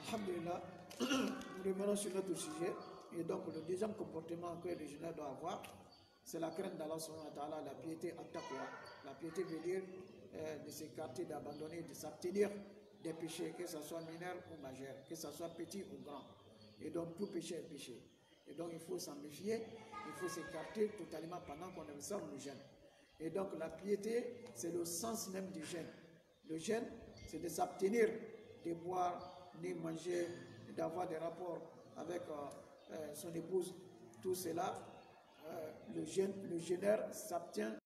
Alhamdulillah, nous revenons sur notre sujet. Et donc, le deuxième comportement que le jeûneur doit avoir, c'est la crainte d'Allah subhanahu wa ta'ala, la piété at-taqwa. La piété veut dire de s'écarter, d'abandonner, de s'abstenir des péchés, que ce soit mineur ou majeur, que ce soit petit ou grand. Et donc, tout péché est péché. Et donc, il faut s'en méfier, il faut s'écarter totalement pendant qu'on observe le jeûne. Et donc, la piété, c'est le sens même du jeûne. Le jeûne, c'est de s'abstenir de boire, ni manger, d'avoir des rapports avec son épouse. Tout cela, le jeûneur s'abstient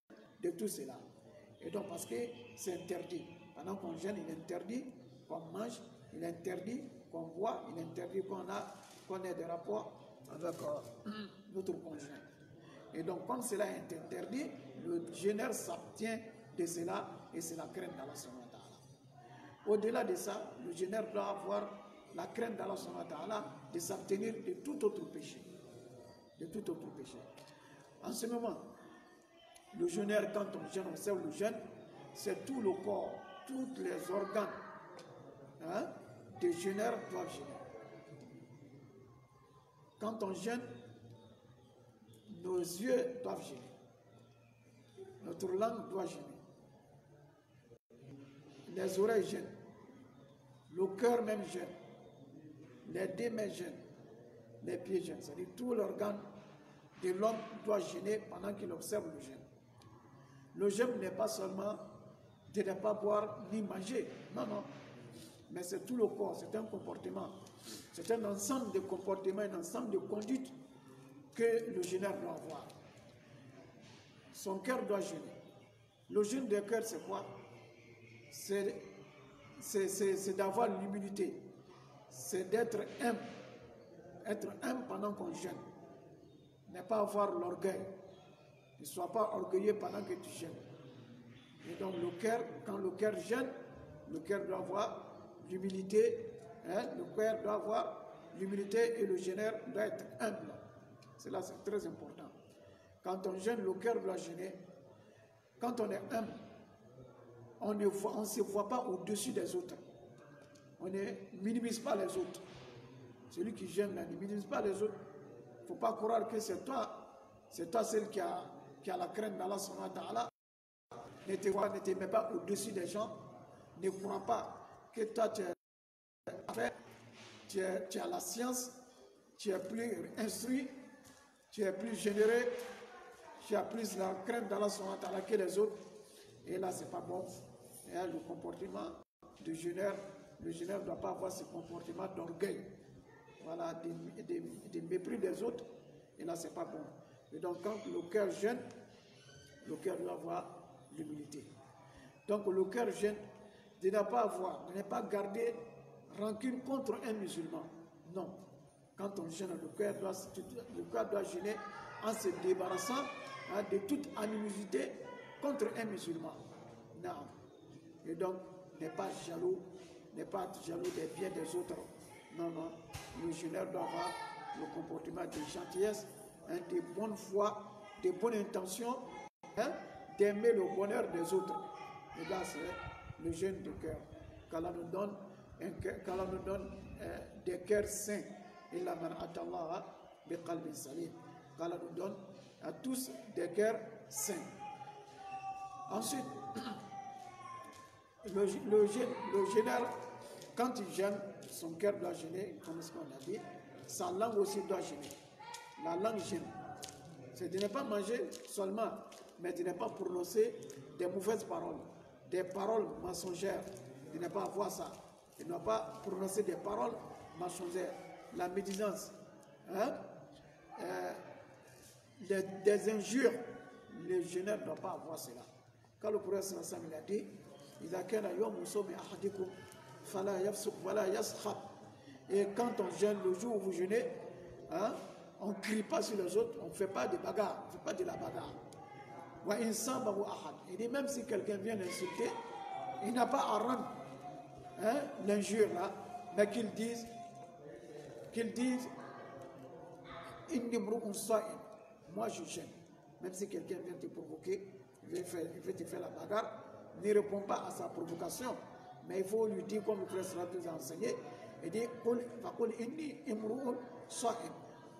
de tout cela. Et donc, parce que c'est interdit. Pendant qu'on jeûne, il est interdit qu'on mange, il est interdit qu'on boit, il est interdit qu'on ait des rapports avec notre conjoint. Et donc, comme cela est interdit, le jeûneur s'abstient de cela et c'est la crainte d'Allah subhanahu wa ta'ala. Au-delà de ça, le jeûneur doit avoir la crainte d'Allah subhanahu wa ta'ala de s'abstenir de tout autre péché. De tout autre péché. En ce moment, le jeûneur, quand on jeûne, on observe le jeûne, c'est tout le corps, tous les organes des jeûneurs doivent jeûner. Quand on jeûne, nos yeux doivent jeûner. Notre langue doit jeûner. Les oreilles jeûnent. Le cœur même jeûne. Les deux mains jeûnent. Les pieds jeûnent. C'est-à-dire tout l'organe de l'homme doit jeûner pendant qu'il observe le jeûne. Le jeûne n'est pas seulement de ne pas boire ni manger. Non, non. Mais c'est tout le corps, c'est un comportement. C'est un ensemble de comportements, un ensemble de conduites que le jeûneur doit avoir. Son cœur doit jeûner. Le jeûne du cœur, c'est quoi? C'est d'avoir l'humilité. C'est d'être humble. Être humble pendant qu'on jeûne. Ne pas avoir l'orgueil. Ne sois pas orgueilleux pendant que tu jeûnes. Et donc le cœur, quand le cœur jeûne, le cœur doit avoir l'humilité. Le cœur doit avoir l'humilité et le jeûneur doit être humble. Cela, c'est très important. Quand on jeûne, le cœur doit jeûner. Quand on est humble, on ne se voit pas au-dessus des autres. On ne minimise pas les autres. Celui qui jeûne là, ne minimise pas les autres. Il ne faut pas croire que c'est toi celle qui a la crainte d'Allah subhanahu wa ta'ala. Ne te mets pas au-dessus des gens. Ne crois pas que toi tu as la science, tu es plus instruit, tu es plus généreux, tu as plus la crainte d'Allah subhanahu wa ta'ala que les autres. Et là, c'est pas bon. Et là, le comportement du jeûneur, le jeûneur ne doit pas avoir ce comportement d'orgueil. Voilà, de mépris des autres. Et là, c'est pas bon. Et donc, quand le cœur jeûne, le cœur doit avoir l'humilité. Donc, le cœur jeûne de ne pas garder rancune contre un musulman. Non. Quand on jeûne, le cœur doit jeûner en se débarrassant de toute animosité contre un musulman. Non. Et donc, n'est pas jaloux des biens des autres. Non, non. Le jeûneur doit avoir le comportement de gentillesse, de bonne foi, de bonne intention, d'aimer le bonheur des autres. Et là, c'est le jeûne du cœur. Qu'Allah nous donne des cœurs sains. Illa man atallaha biqalbin salim. Qu'Allah nous donne à tous des cœurs sains. Ensuite, le jeûneur, quand il jeûne, son cœur doit jeûner, comme ce qu'on a dit, sa langue aussi doit jeûner. La langue jeûne. C'est de ne pas manger seulement, mais de ne pas prononcer des mauvaises paroles, des paroles mensongères, de ne pas avoir ça, de ne pas prononcer des paroles mensongères, la médisance, des injures. Le jeûneur ne doit pas avoir cela. Quand le prophète sallallahu a dit, et quand on jeûne, le jour où vous jeûnez, on ne crie pas sur les autres, on ne fait pas de bagarre, on ne fait pas de la bagarre. Il dit même si quelqu'un vient l'insulter, il n'a pas à rendre l'injure là, mais qu'il dise moi je jeûne. Même si quelqu'un vient te provoquer, il veut te faire la bagarre, ne réponds pas à sa provocation. Mais il faut lui dire, comme le frère nous a enseigné, Il dit,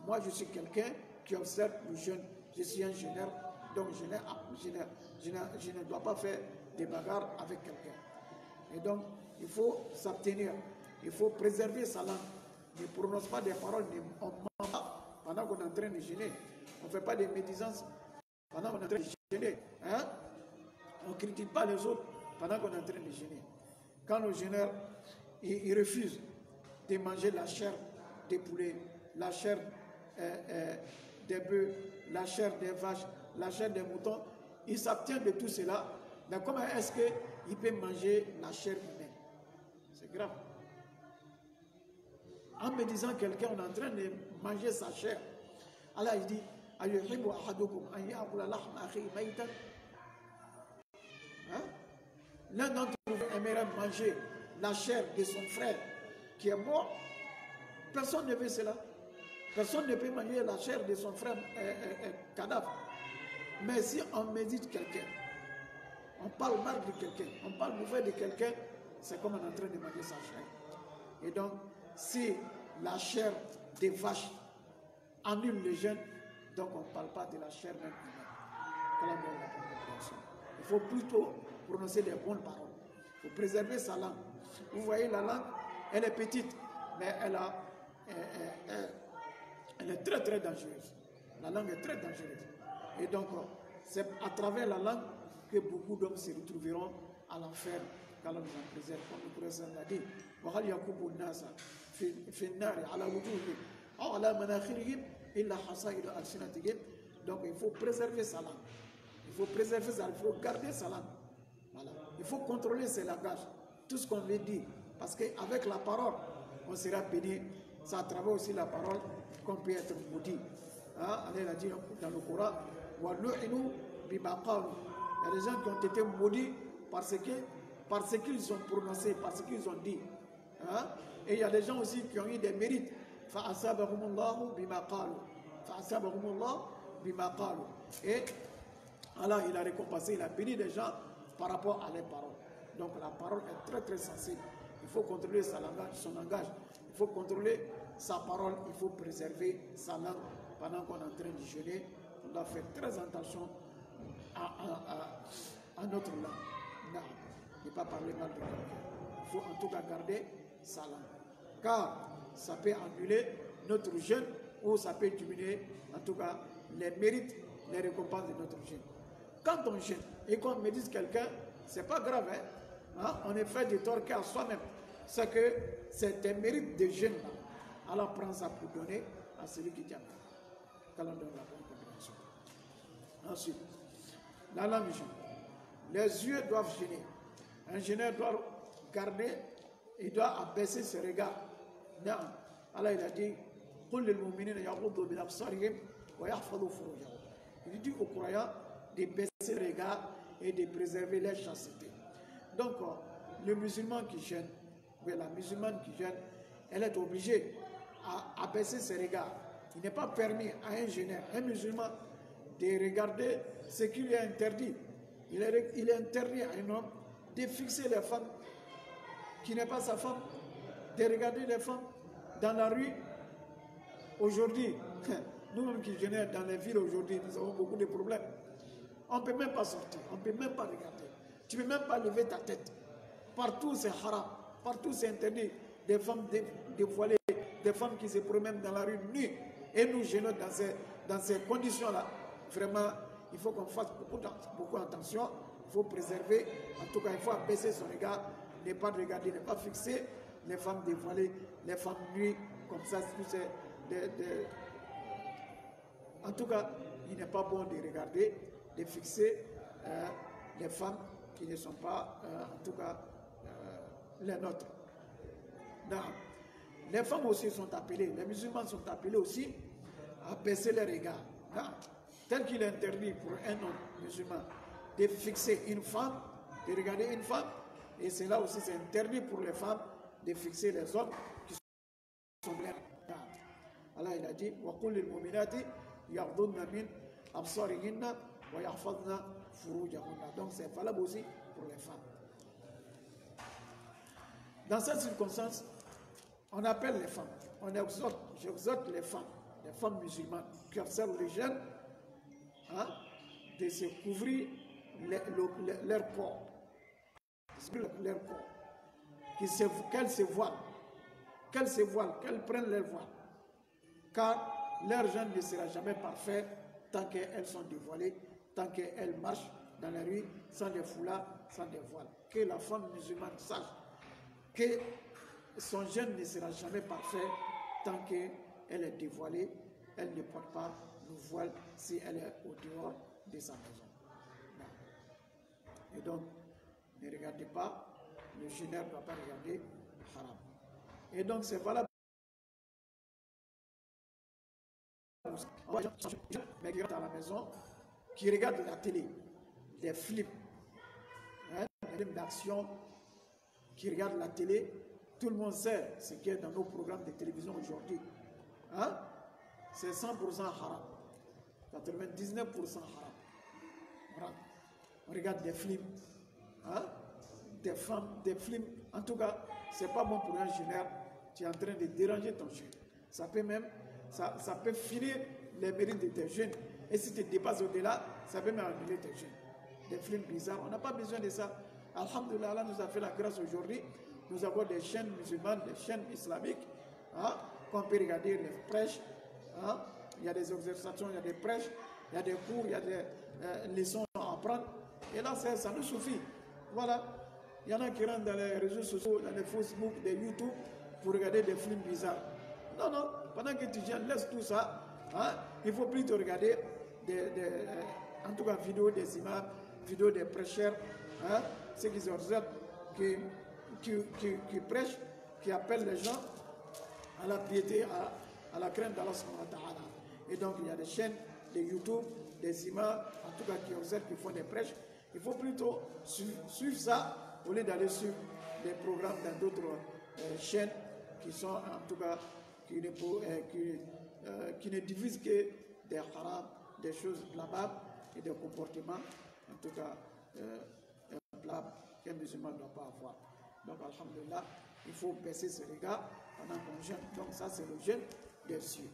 moi je suis quelqu'un qui observe le jeûne. Je suis un jeûneur, donc je ne dois pas faire des bagarres avec quelqu'un. Et donc, il faut s'abstenir, il faut préserver sa langue. Ne prononce pas des paroles, on ne ment pas pendant qu'on est en train de jeûner. On ne fait pas des médisances pendant qu'on est en train de jeûner. Hein? On ne critique pas les autres pendant qu'on est en train de jeûner. Quand le jeûneur, il refuse de manger la chair des poulets, la chair des bœufs, la chair des vaches, la chair des moutons, il s'abstient de tout cela. Mais comment est-ce qu'il peut manger la chair humaine? C'est grave. En me disant quelqu'un, on est en train de manger sa chair. Allah il dit, l'un d'entre vous aimerait manger la chair de son frère qui est mort. Personne ne veut cela. Personne ne peut manger la chair de son frère cadavre. Mais si on médite quelqu'un, on parle mal de quelqu'un, on parle mauvais de quelqu'un, c'est comme on est en train de manger sa chair. Et donc, si la chair des vaches annule le jeûne, donc on ne parle pas de la chair même humaine. Il faut plutôt prononcer des bonnes paroles. Il faut préserver sa langue. Vous voyez, la langue, elle est petite, mais elle est très très dangereuse. La langue est très dangereuse. Et donc, c'est à travers la langue que beaucoup d'hommes se retrouveront à l'enfer quand on nous en préserve. Comme le prophète l'a dit, donc il faut préserver sa langue. Il faut préserver sa langue. Il faut garder sa langue. Voilà. Il faut contrôler ses langages. Tout ce qu'on lui dit. Parce qu'avec la parole, on sera béni. C'est à travers aussi la parole qu'on peut être maudit. Hein? Allah a dit dans le Coran, il y a des gens qui ont été maudits parce qu'ils ont prononcé, parce qu'ils ont dit. Hein? Et il y a des gens aussi qui ont eu des mérites. Et Allah, il a récompensé, il a béni des gens par rapport à les paroles. Donc la parole est très très sensible. Il faut contrôler son langage. Il faut contrôler sa parole. Il faut préserver sa langue pendant qu'on est en train de jeûner. On doit faire très attention à notre langue. Non, ne pas parler mal de quelqu'un. Il faut en tout cas garder sa langue. Car ça peut annuler notre jeûne ou ça peut diminuer en tout cas les mérites, les récompenses de notre jeûne. Quand on jeûne et qu'on médite quelqu'un, c'est pas grave. Hein? On est fait de tort qu'à soi-même. C'est que c'est un mérite de jeûne. Alors prends ça pour donner à celui qui tient. Quand on donne la bonne combinaison. Ensuite, la langue jeûne. Les yeux doivent jeûner. Un jeûneur doit garder, il doit abaisser ses regards. Allah il a dit, il dit aux croyants de baisser les regards et de préserver leur chasteté. Donc, le musulman qui jeûne, la musulmane qui jeûne, elle est obligée à baisser ses regards. Il n'est pas permis à un jeûneur, un musulman, de regarder ce qui lui est interdit. Il est interdit à un homme de fixer les femmes qui n'est pas sa femme, de regarder les femmes dans la rue. Aujourd'hui, nous-mêmes qui jeûnons dans les villes aujourd'hui, nous avons beaucoup de problèmes. On ne peut même pas sortir, on ne peut même pas regarder. Tu ne peux même pas lever ta tête. Partout c'est haram, partout c'est interdit. Des femmes dévoilées, des femmes qui se promènent dans la rue nues. Et nous jeûnons dans ces conditions-là. Vraiment, il faut qu'on fasse beaucoup attention. Il faut préserver, en tout cas, il faut abaisser son regard, ne pas regarder, ne pas fixer les femmes dévoilées, les femmes nues, comme ça. En tout cas, il n'est pas bon de regarder, de fixer les femmes qui ne sont pas, en tout cas, les nôtres. Non. Les femmes aussi sont appelées, les musulmans sont appelés aussi à baisser les regards. Non. Tel qu'il est interdit pour un homme musulman de fixer une femme, de regarder une femme, et c'est là aussi c'est interdit pour les femmes de fixer les hommes qui sont blancs. Allah il a dit وَقُلْ لِلْمُؤْمِنَاتِ يَغْضُضْنَ مِنْ أَبْصَارِهِنَّ وَيَحْفَظْنَ فُرُوجَهُنَّ. Donc c'est valable aussi pour les femmes. Dans cette circonstance, On appelle les femmes, j'exhorte les femmes musulmanes qui observent les jeunes, hein, de se couvrir leur corps, qu'elles se voilent, qu'elles prennent leur voile, car leur jeûne ne sera jamais parfait tant qu'elles sont dévoilées, tant qu'elles marchent dans la rue sans des foulards, sans des voiles. Que la femme musulmane sache que son jeûne ne sera jamais parfait tant qu'elle est dévoilée, elle ne porte pas le voile si elle est au dehors de sa maison. Et donc, ne regardez pas, le jeûneur ne doit pas regarder haram. Et donc, c'est valable. Mais qui rentrent à la maison, qui regardent la télé, des films, hein, des films d'action, qui regardent la télé, tout le monde sait ce qui est dans nos programmes de télévision aujourd'hui. Hein? C'est 100% haram, 99% haram. Voilà. On regarde des films, hein? Des femmes, des films. En tout cas, c'est pas bon pour un jeûneur. Tu es en train de déranger ton jeûne. Ça peut même, ça peut finir les mérites de tes jeûnes. Et si tu dépasses au-delà, ça peut même annuler tes jeûnes. Des films bizarres, on n'a pas besoin de ça. Alhamdulillah, Allah nous a fait la grâce aujourd'hui. Nous avons des chaînes musulmanes, des chaînes islamiques, hein, qu'on peut regarder les prêches. Hein. Il y a des exercitions, il y a des prêches, il y a des cours, il y a des leçons à apprendre. Et là, ça nous suffit. Voilà. Il y en a qui rentrent dans les réseaux sociaux, dans les Facebook, des YouTube, pour regarder des films bizarres. Non, non. Pendant que tu gênes, laisse tout ça. Hein. Il faut plutôt regarder en tout cas, vidéos des imams, vidéos des prêcheurs, hein, ceux qui exhortent, qui prêchent, qui appellent les gens à la piété, à la crainte d'Allah subhanahu wa ta'ala. Et donc, il y a des chaînes, des YouTube, des imams, en tout cas, qui observent, qui font des prêches. Il faut plutôt suivre ça au lieu d'aller suivre des programmes dans d'autres chaînes qui sont, en tout cas, qui ne divisent que des haram, des choses blâmables et des comportements, en tout cas, blâmables qu'un musulman ne doit pas avoir. Donc, alhamdulillah, il faut baisser ce regard pendant qu'on jeûne. Donc, ça, c'est le jeûne des cieux.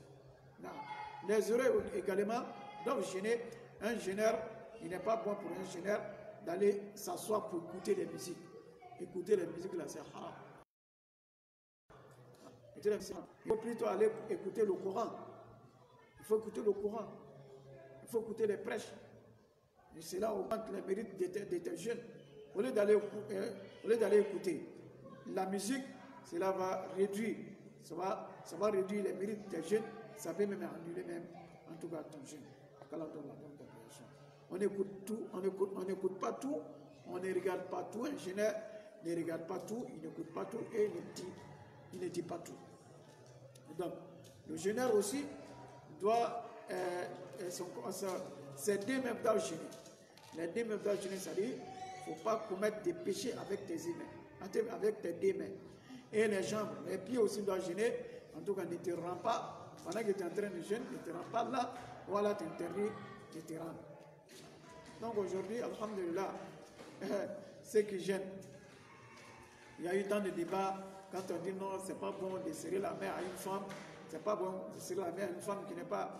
Les heureux également doivent jeûner. Un jeûneur, il n'est pas bon pour un jeûneur d'aller s'asseoir pour écouter les musiques. Écouter les musiques, là, c'est haram. Il faut plutôt aller écouter le Coran. Il faut écouter le Coran. Il faut écouter les prêches. Et c'est là où augmente les mérites de tes jeunes. Au lieu d'aller écouter la musique, cela va réduire. Ça va réduire les mérites des jeunes. Ça peut même annuler même, en tout cas, ton jeune. On écoute tout, on n'écoute pas tout, on ne regarde pas tout. Un jeune ne regarde pas tout, il n'écoute pas tout et il ne dit pas tout. Donc, le jeûneur aussi doit s'aider même dans le jeûne. L'aider même dans le jeûne, c'est-à-dire il ne faut pas commettre des péchés avec tes mains, avec tes deux mains. Et les jambes, les pieds aussi doivent jeûner. En tout cas, ne te rends pas, pendant que tu es en train de jeûner, ne te rends pas là, voilà, t'interdis de te rendre. Donc aujourd'hui, alhamdulillah, ceux qui jeûnent, il y a eu tant de débats. Quand on dit non, c'est pas bon de serrer la main à une femme, c'est pas bon de serrer la main à une femme qui n'est pas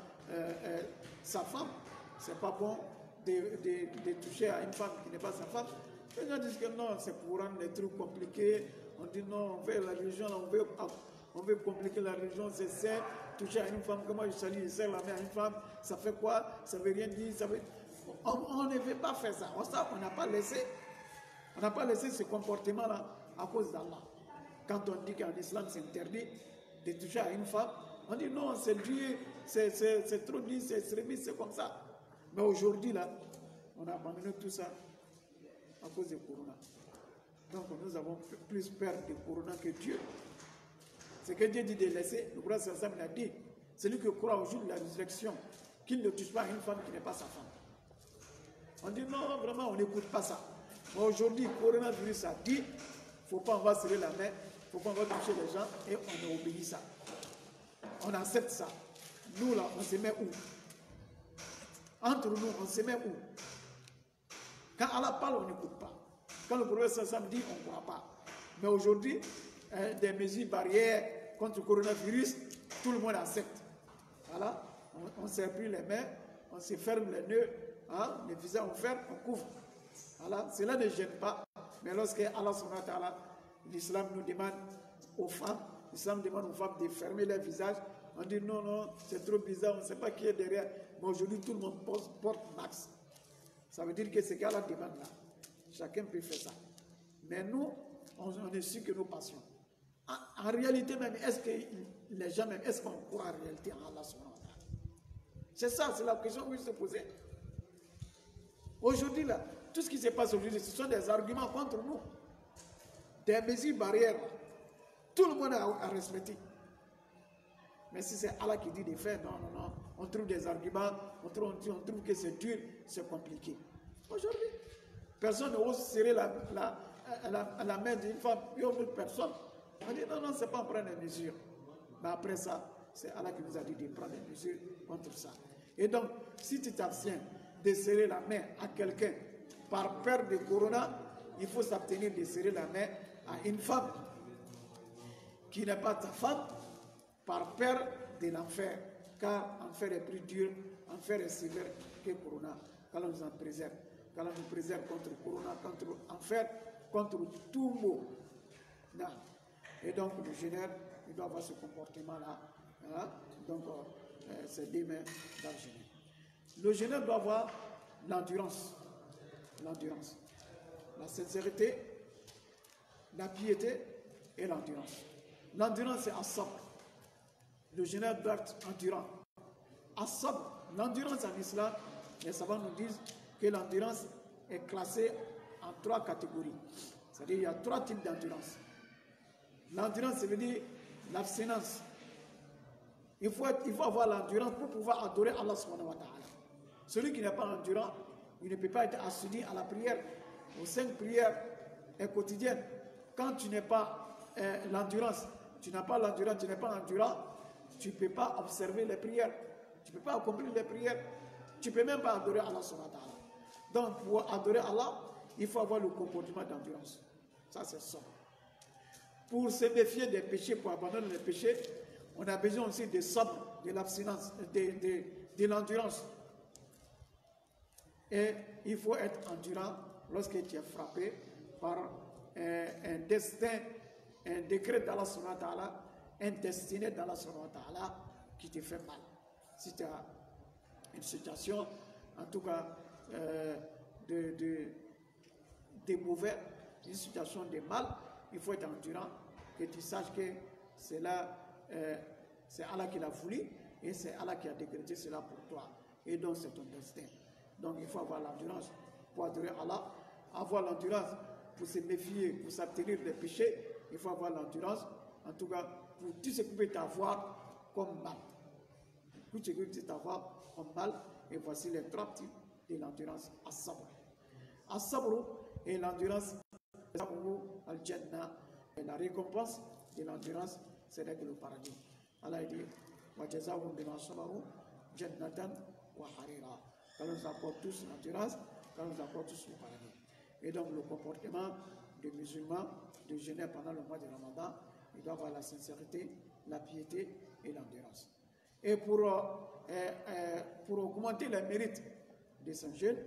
sa femme, c'est pas bon de toucher à une femme qui n'est pas sa femme. Les gens disent que non, c'est pour rendre les trucs compliqués. On dit non, on veut la religion, on veut compliquer la religion, c'est sain. Toucher à une femme, comment je salue, je serre la main à une femme, ça fait quoi? Ça veut rien dire, ça veut... On ne veut pas faire ça. On n'a pas laissé ce comportement-là à cause d'Allah. Quand on dit qu'en islam c'est interdit de toucher à une femme, on dit non, c'est Dieu, c'est trop dit, c'est extrémiste, c'est comme ça. Mais aujourd'hui, là, on a abandonné tout ça à cause du Corona. Donc nous avons plus peur du Corona que Dieu. Ce que Dieu dit de laisser, le prophète sallallahu alayhi wa sallam a dit, celui qui croit au jour de la résurrection, qu'il ne touche pas à une femme qui n'est pas sa femme. On dit non, vraiment, on n'écoute pas ça. Mais aujourd'hui, le coronavirus a dit, il ne faut pas, on va serrer la main, il ne faut pas, on va toucher les gens, et on a obéi ça. On accepte ça. Nous, là, on se met où? Entre nous, on se met où? Quand Allah parle, on n'écoute pas. Quand le prophète sallallahu alayhi wa sallam dit, on ne croit pas. Mais aujourd'hui, des mesures barrières, contre le coronavirus, tout le monde accepte. Voilà, on ne serre plus les mains, on se ferme les nœuds, hein, les visages on ferme, on couvre. Voilà, cela ne gêne pas. Mais lorsque Allah subhanahu wa ta'ala, l'islam nous demande aux femmes, l'islam demande aux femmes de fermer leur visage, on dit non, non, c'est trop bizarre, on ne sait pas qui est derrière. Mais aujourd'hui, tout le monde porte max. Ça veut dire que c'est qu'Allah demande là. Chacun peut faire ça. Mais nous, on est sûr que nous passions. En réalité même, est-ce que les gens même, est-ce qu'on croit en réalité en Allah subhanahu wa ta'ala? C'est ça, c'est la question que je se posais. Aujourd'hui, là, tout ce qui se passe aujourd'hui, ce sont des arguments contre nous. Des mesures barrières. Tout le monde a respecté. Mais si c'est Allah qui dit de faire, non, non, non. On trouve des arguments, on trouve que c'est dur, c'est compliqué. Aujourd'hui, personne n'ose serrer la main d'une femme, il n'y a autre personne. On dit non, non, c'est pas en prendre des mesures. Mais après ça, c'est Allah qui nous a dit de prendre des mesures contre ça. Et donc, si tu t'abstiens de serrer la main à quelqu'un par peur de corona, il faut s'abstenir de serrer la main à une femme qui n'est pas ta femme par peur de l'enfer. Car l'enfer est plus dur, l'enfer est sévère que corona. Qu'Allah nous en préserve. Qu'Allah nous préserve contre le corona, contre l'enfer, contre tout mot. Non. Et donc, le jeûneur, il doit avoir ce comportement-là. Hein? Donc, c'est des mains dans le jeûne. Le jeûneur doit avoir l'endurance. L'endurance. La sincérité, la piété et l'endurance. L'endurance, c'est as-sabr. Le jeûneur doit être endurant. As-sabr, l'endurance en islam, les savants nous disent que l'endurance est classée en 3 catégories. C'est-à-dire qu'il y a 3 types d'endurance. L'endurance, ça veut dire l'abstinence. Il faut avoir l'endurance pour pouvoir adorer Allah subhanahu wa ta'ala. Celui qui n'est pas endurant, il ne peut pas être assidu à la prière, aux 5 prières quotidiennes. Quand tu n'es pas l'endurance, tu n'as pas l'endurance, tu n'es pas endurant, tu ne peux pas observer les prières, tu ne peux pas accomplir les prières, tu ne peux même pas adorer Allah subhanahu wa ta'ala. Donc pour adorer Allah, il faut avoir le comportement d'endurance. Ça c'est ça. Pour se méfier des péchés, pour abandonner les péchés, on a besoin aussi de sabr, de l'abstinence, de l'endurance. Et il faut être endurant lorsque tu es frappé par un destin, un décret d'Allah subhanahu wa ta'ala, un destiné d'Allah subhanahu wa ta'ala qui te fait mal. Si tu as une situation, en tout cas, de mauvais, une situation de mal, il faut être endurant, que tu saches que c'est là, c'est Allah qui l'a voulu et c'est Allah qui a décrété cela pour toi. Et donc c'est ton destin. Donc il faut avoir l'endurance pour adorer Allah, avoir l'endurance pour se méfier, pour s'abstenir des péchés. Il faut avoir l'endurance, en tout cas, pour tout ce qui peut t'avoir comme mal. Tout ce qui peut t'avoir comme mal. Et voici les 3 types de l'endurance. As-sabr. As-sabr et l'endurance, al-jannah. Et la récompense de l'endurance, c'est le paradis. Allah dit wa jazaahum bima sabaru jannatan wa harira. Quand nous apporte tous l'endurance, quand nous apporte tous le paradis. Et donc le comportement des musulmans, de jeûner pendant le mois de Ramadan, il doit avoir la sincérité, la piété et l'endurance. Et pour augmenter les mérites de ce jeûne,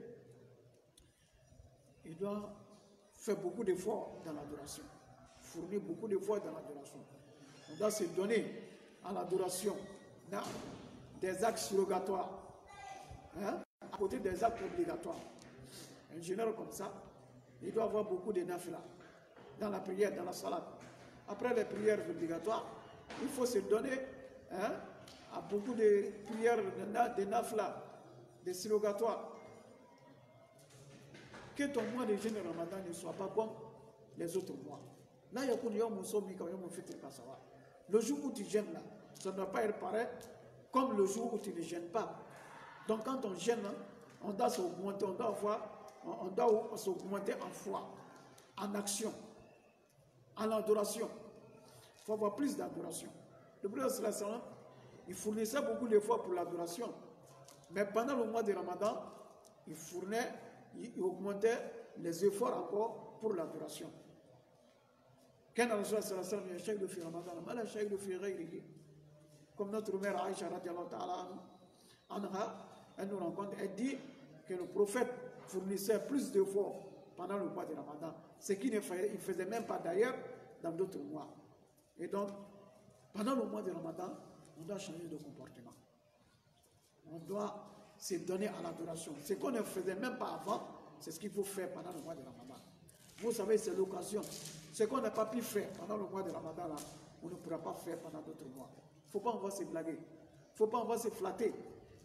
il doit faire beaucoup d'efforts dans l'adoration, fournir beaucoup d'efforts dans l'adoration. On doit se donner à l'adoration dans des actes surrogatoires, hein, à côté des actes obligatoires. Un jeûneur comme ça, il doit avoir beaucoup de nafila dans la prière, dans la salat. Après les prières obligatoires, il faut se donner, hein, à beaucoup de prières de nafila, de surrogatoires. Que ton mois de jeûne Ramadan ne soit pas comme les autres mois. Là, il y a le jour où tu jeûnes là, ça ne doit pas être pareil comme le jour où tu ne jeûnes pas. Donc quand on jeûne, on doit s'augmenter, on doit s'augmenter en foi, en action, en adoration. Il faut avoir plus d'adoration. Le prophète, il fournissait beaucoup d'efforts pour l'adoration. Mais pendant le mois de Ramadan, il augmentait les efforts encore pour l'adoration. كان الرسول صلى الله عليه وسلم يشهد في رمضان ما لا يشهد في غيره. Comme notre mère Aïcha radiallahu ta'ala anha, elle nous rencontre, elle dit que le prophète fournissait plus d'efforts pendant le mois de Ramadan, ce qu'il ne faisait même pas d'ailleurs dans d'autres mois. Et donc, pendant le mois de Ramadan, on doit changer de comportement. On doit se donner à l'adoration. Ce qu'on ne faisait même pas avant, c'est ce qu'il faut faire pendant le mois de Ramadan. Vous savez, c'est l'occasion. Ce qu'on n'a pas pu faire pendant le mois de Ramadan, là, on ne pourra pas faire pendant d'autres mois. Il ne faut pas on va se blaguer. Il ne faut pas on va se flatter.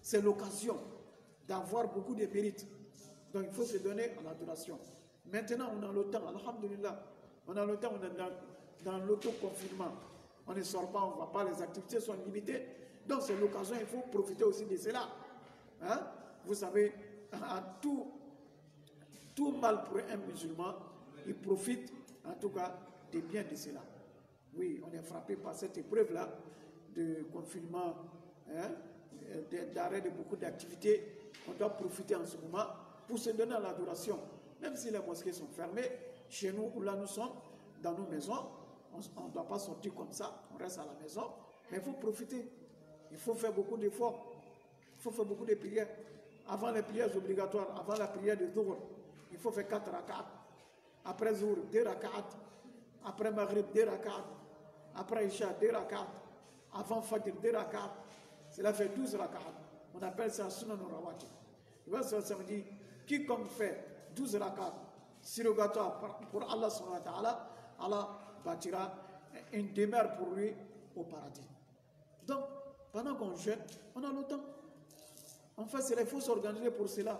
C'est l'occasion d'avoir beaucoup de mérites. Donc il faut se donner à l'adoration. Maintenant, on a le temps, alhamdulillah. On a le temps, on est dans l'auto-confinement. On ne sort pas, on ne va pas, les activités sont limitées. Donc c'est l'occasion, il faut profiter aussi de cela. Hein? Vous savez, à tout mal pour un musulman, il profite en tout cas des biens de cela. Oui, on est frappé par cette épreuve-là de confinement, hein, d'arrêt de beaucoup d'activités. On doit profiter en ce moment pour se donner à l'adoration. Même si les mosquées sont fermées, chez nous, où là nous sommes, dans nos maisons, on ne doit pas sortir comme ça, on reste à la maison, mais il faut profiter. Il faut faire beaucoup d'efforts, il faut faire beaucoup de prières. Avant les prières obligatoires, avant la prière de Dhuhr, il faut faire 4 rak'at. Après Zuhr, 2 rak'at. Après Maghrib, 2 rak'at. Après Isha, 2 rak'at. Avant Fajr, 2 rak'at. Cela fait 12 rak'at. On appelle ça Sunan al-Rawatib. Ça me dit, quiconque fait 12 rak'at surrogatoire pour Allah subhanahu wa ta'ala, Allah bâtira une demeure pour lui au paradis. Donc, pendant qu'on jeûne, on a le temps. En fait, il faut s'organiser pour cela.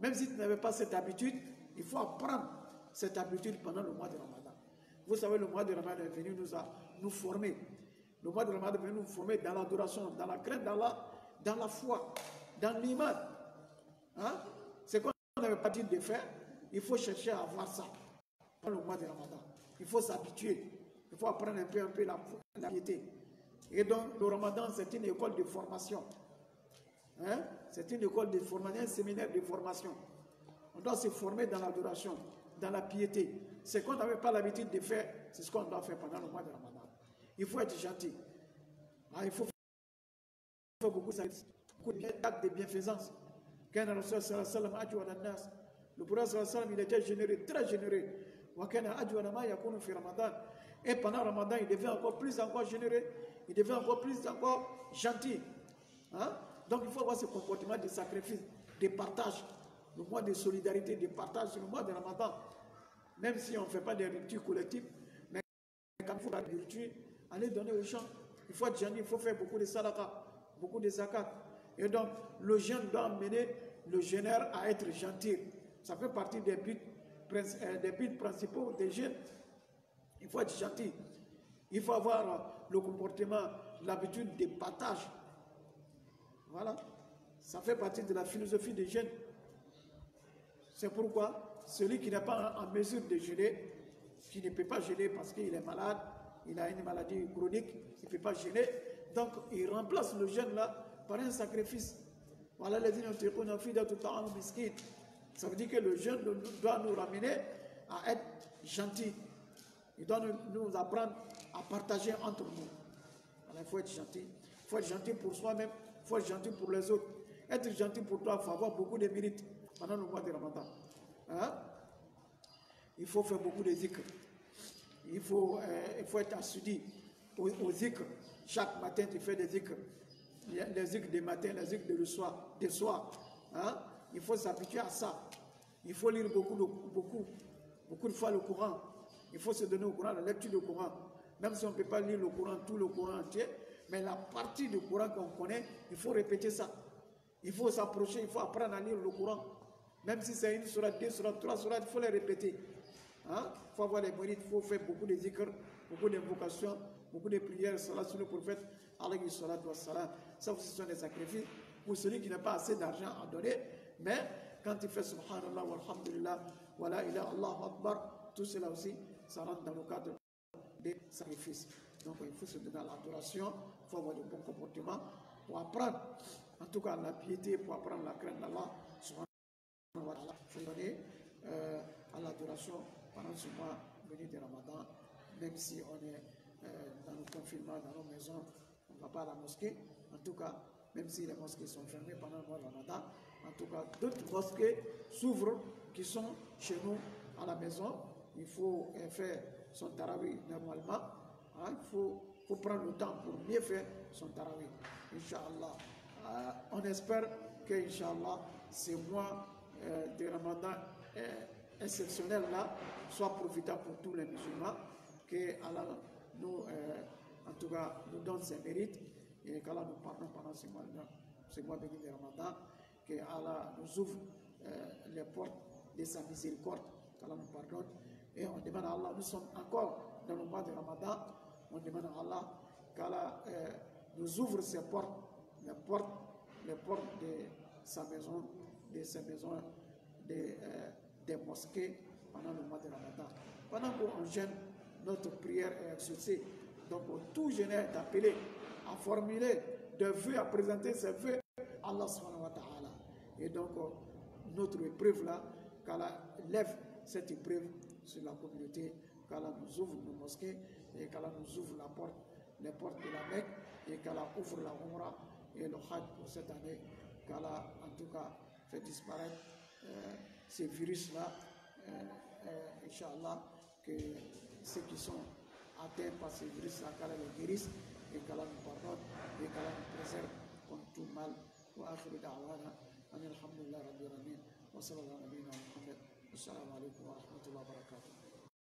Même si tu n'avais pas cette habitude, il faut apprendre cette habitude pendant le mois de Ramadan. Vous savez, le mois de Ramadan est venu nous former. Le mois de Ramadan est venu nous former dans l'adoration, dans la crainte d'Allah, dans la foi, dans l'iman. Hein? C'est qu'on n'avait pas dit de faire, il faut chercher à avoir ça pendant le mois de Ramadan. Il faut s'habituer. Il faut apprendre un peu la piété. Et donc, le Ramadan, c'est une école de formation. Hein? C'est une école de formation, un séminaire de formation. On doit se former dans l'adoration, dans la piété. Ce qu'on n'avait pas l'habitude de faire, c'est ce qu'on doit faire pendant le mois de Ramadan. Il faut être gentil. Il faut faire beaucoup d'actes de bienfaisance. Quand le Rasul sallallahu alayhi wa sallam, le prophète sallallahu alayhi wa sallam, il était généreux, très généreux. Et pendant Ramadan, il devait encore plus généreux, il devait encore plus gentil. Hein? Donc il faut avoir ce comportement de sacrifice, de partage, le mois de solidarité, de partage, le mois de Ramadan. Même si on ne fait pas des ruptures collectives, mais quand il faut la rupture, allez donner aux gens. Il faut être gentil, il faut faire beaucoup de sadaqa, beaucoup de zakat. Et donc le jeune doit amener le jeûneur à être gentil. Ça fait partie des buts principaux des jeunes. Il faut être gentil. Il faut avoir le comportement, l'habitude de partage. Voilà. Ça fait partie de la philosophie des jeunes. C'est pourquoi celui qui n'est pas en mesure de jeûner, qui ne peut pas jeûner parce qu'il est malade, il a une maladie chronique, il ne peut pas jeûner, donc il remplace le jeûne là par un sacrifice. Voilà les miskin. Ça veut dire que le jeûne doit nous ramener à être gentil. Il doit nous apprendre à partager entre nous. Alors, il faut être gentil. Il faut être gentil pour soi-même. Il faut être gentil pour les autres. Être gentil pour toi, il faut avoir beaucoup de mérites pendant le mois de Ramadan. Hein? Il faut faire beaucoup de zikr. Il faut être assidu au zikr. Chaque matin, tu fais des zikr. Les zikr du matin, les zikr du soir. Hein? Il faut s'habituer à ça. Il faut lire beaucoup de fois le Coran. Il faut se donner au Coran, la lecture du Coran. Même si on ne peut pas lire le Coran, tout le Coran entier, mais la partie du Coran qu'on connaît, il faut répéter ça. Il faut s'approcher, il faut apprendre à lire le Coran. Même si c'est une sourate, 2 sourates, 3 sourates, il faut les répéter. Hein? Il faut avoir les mérites, il faut faire beaucoup de zikr, beaucoup d'invocations, beaucoup de prières, salat sur le prophète, alayhi salatu wassalam. Ça aussi, ce sont des sacrifices pour celui qui n'a pas assez d'argent à donner. Mais quand il fait subhanallah, walhamdulillah, wa la ilaha Allahu akbar, tout cela aussi, ça rentre dans le cadre des sacrifices. Donc il faut se donner à l'adoration, il faut avoir de bons comportements pour apprendre, en tout cas la piété, pour apprendre la crainte d'Allah. Il faut donner à l'adoration pendant ce mois venu de Ramadan. même si on est dans le confinement, dans nos maisons, on ne va pas à la mosquée. En tout cas, même si les mosquées sont fermées pendant le mois de Ramadan, en tout cas, d'autres mosquées s'ouvrent qui sont chez nous à la maison. Il faut faire son tarawih normalement. Hein, il faut prendre le temps pour mieux faire son tarawih. Inch'Allah. On espère que, Inch'Allah, ces mois de Ramadan exceptionnels là soient profitables pour tous les musulmans, que Allah nous, en tout cas, nous donne ses mérites et qu'Allah nous pardonne pendant ces mois bénis de Ramadan, que Allah nous ouvre les portes de sa miséricorde, qu'Allah nous pardonne. Et on demande à Allah, nous sommes encore dans le mois de Ramadan, on demande à Allah qu'Allah nous ouvre ses portes, les portes de sa maison, de ses maisons, des mosquées pendant le mois de Ramadan. Pendant qu'on jeûne, notre prière est exaucée. Donc, tout jeûneur est appelé à formuler des vœux, à présenter ses vœux à Allah subhanahu wa ta'ala. Et donc, notre épreuve là, qu'Allah lève cette épreuve sur la communauté, qu'Allah nous ouvre nos mosquées et qu'Allah nous ouvre les portes de la Mecque et qu'Allah ouvre la Umrah et le Hajj pour cette année, qu'Allah en tout cas fait disparaître ces virus-là, Inch'Allah, que ceux qui sont atteints par ces virus-là, qu'Allah les guérisse et qu'Allah nous pardonne et qu'Allah nous préserve contre tout mal. Wa akhiru da'wana alhamdulillah rabbil alamin wa sallallahu alayhi wa sallam. Assalamu alaikum wa rahmatullahi wa barakatuh.